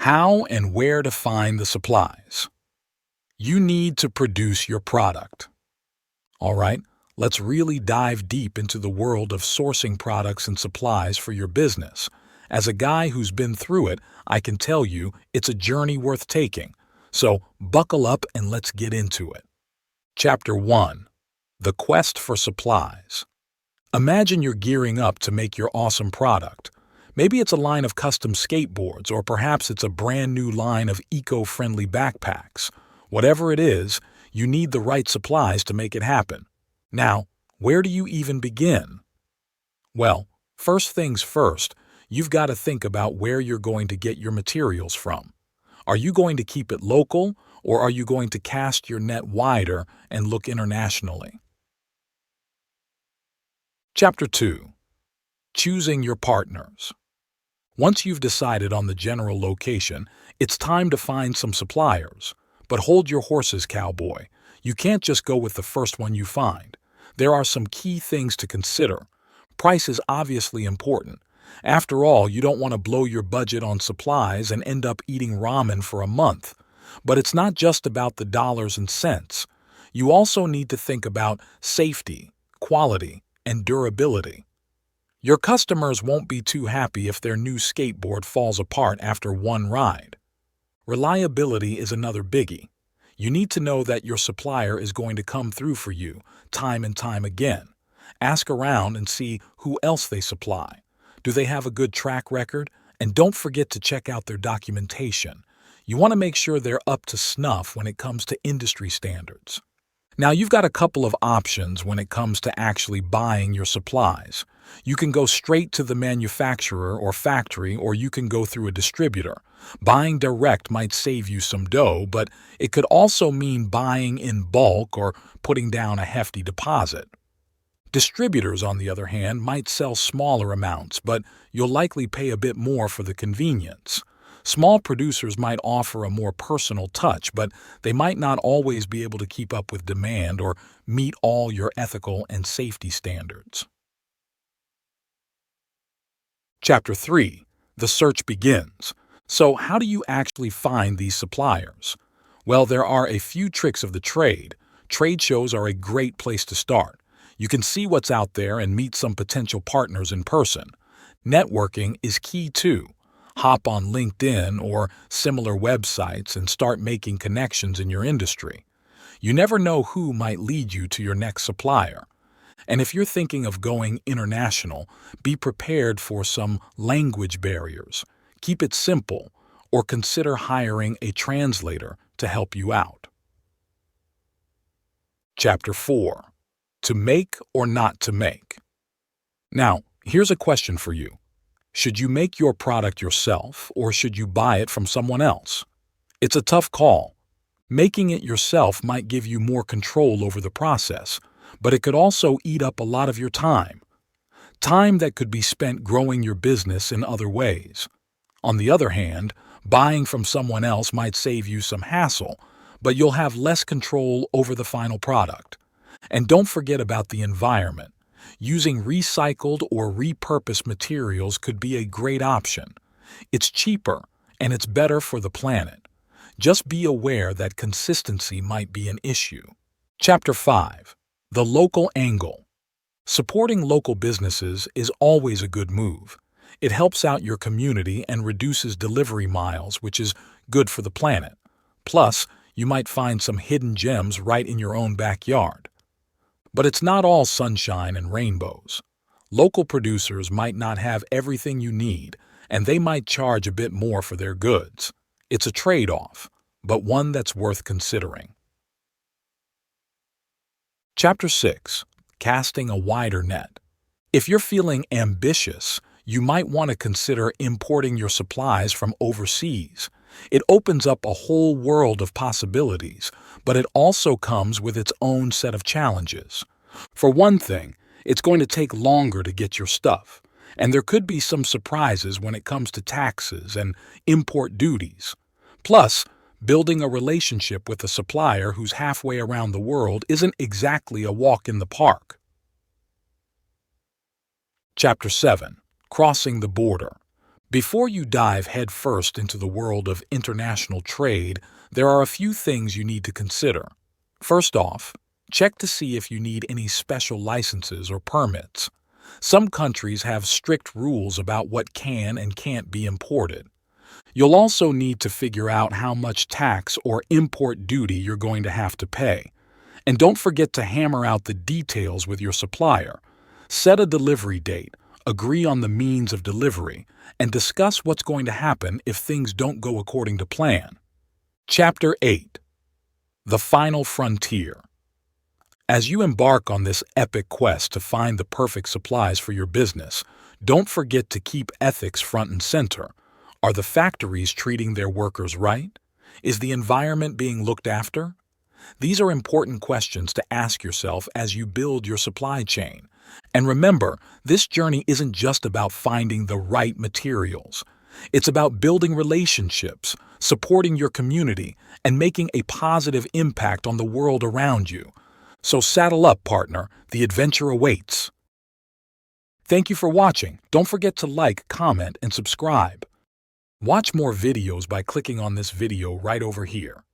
How and where to find the supplies. You need to produce your product. All right, let's really dive deep into the world of sourcing products and supplies for your business. As a guy who's been through it, I can tell you it's a journey worth taking. So buckle up and let's get into it. Chapter 1. The Quest for Supplies. Imagine you're gearing up to make your awesome product. Maybe it's a line of custom skateboards, or perhaps it's a brand new line of eco-friendly backpacks. Whatever it is, you need the right supplies to make it happen. Now, where do you even begin? Well, first things first, you've got to think about where you're going to get your materials from. Are you going to keep it local, or are you going to cast your net wider and look internationally? Chapter 2. Choosing your partners. Once you've decided on the general location, it's time to find some suppliers. But hold your horses, cowboy. You can't just go with the first one you find. There are some key things to consider. Price is obviously important. After all, you don't want to blow your budget on supplies and end up eating ramen for a month. But it's not just about the dollars and cents. You also need to think about safety, quality, and durability. Your customers won't be too happy if their new skateboard falls apart after one ride. Reliability is another biggie. You need to know that your supplier is going to come through for you time and time again. Ask around and see who else they supply. Do they have a good track record? And don't forget to check out their documentation. You want to make sure they're up to snuff when it comes to industry standards. Now, you've got a couple of options when it comes to actually buying your supplies. You can go straight to the manufacturer or factory, or you can go through a distributor. Buying direct might save you some dough, but it could also mean buying in bulk or putting down a hefty deposit. Distributors, on the other hand, might sell smaller amounts, but you'll likely pay a bit more for the convenience. Small producers might offer a more personal touch, but they might not always be able to keep up with demand or meet all your ethical and safety standards. Chapter 3. The search begins. So how do you actually find these suppliers? Well, there are a few tricks of the trade. Trade shows are a great place to start. You can see what's out there and meet some potential partners in person. Networking is key too. Hop on LinkedIn or similar websites and start making connections in your industry. You never know who might lead you to your next supplier. And if you're thinking of going international, be prepared for some language barriers. Keep it simple, or consider hiring a translator to help you out. Chapter 4. To make or not to make. Now, here's a question for you. Should you make your product yourself, or should you buy it from someone else? It's a tough call. Making it yourself might give you more control over the process, but it could also eat up a lot of your time. Time that could be spent growing your business in other ways. On the other hand, buying from someone else might save you some hassle, but you'll have less control over the final product. And don't forget about the environment. Using recycled or repurposed materials could be a great option. It's cheaper and it's better for the planet. Just be aware that consistency might be an issue. Chapter 5. The Local Angle. Supporting local businesses is always a good move. It helps out your community and reduces delivery miles, which is good for the planet. Plus, you might find some hidden gems right in your own backyard. But it's not all sunshine and rainbows. Local producers might not have everything you need, and they might charge a bit more for their goods. It's a trade-off, but one that's worth considering. Chapter 6. Casting a wider net. If you're feeling ambitious, you might want to consider importing your supplies from overseas. It opens up a whole world of possibilities, but it also comes with its own set of challenges. For one thing, it's going to take longer to get your stuff, and there could be some surprises when it comes to taxes and import duties. Plus, building a relationship with a supplier who's halfway around the world isn't exactly a walk in the park. Chapter 7. Crossing the border. Before you dive headfirst into the world of international trade, there are a few things you need to consider. First off, check to see if you need any special licenses or permits. Some countries have strict rules about what can and can't be imported. You'll also need to figure out how much tax or import duty you're going to have to pay. And don't forget to hammer out the details with your supplier. Set a delivery date, agree on the means of delivery, and discuss what's going to happen if things don't go according to plan. Chapter 8. The Final Frontier. As you embark on this epic quest to find the perfect supplies for your business, don't forget to keep ethics front and center. Are the factories treating their workers right? Is the environment being looked after? These are important questions to ask yourself as you build your supply chain. And remember, this journey isn't just about finding the right materials. It's about building relationships, supporting your community, and making a positive impact on the world around you. So saddle up, partner. The adventure awaits. Thank you for watching. Don't forget to like, comment, and subscribe. Watch more videos by clicking on this video right over here.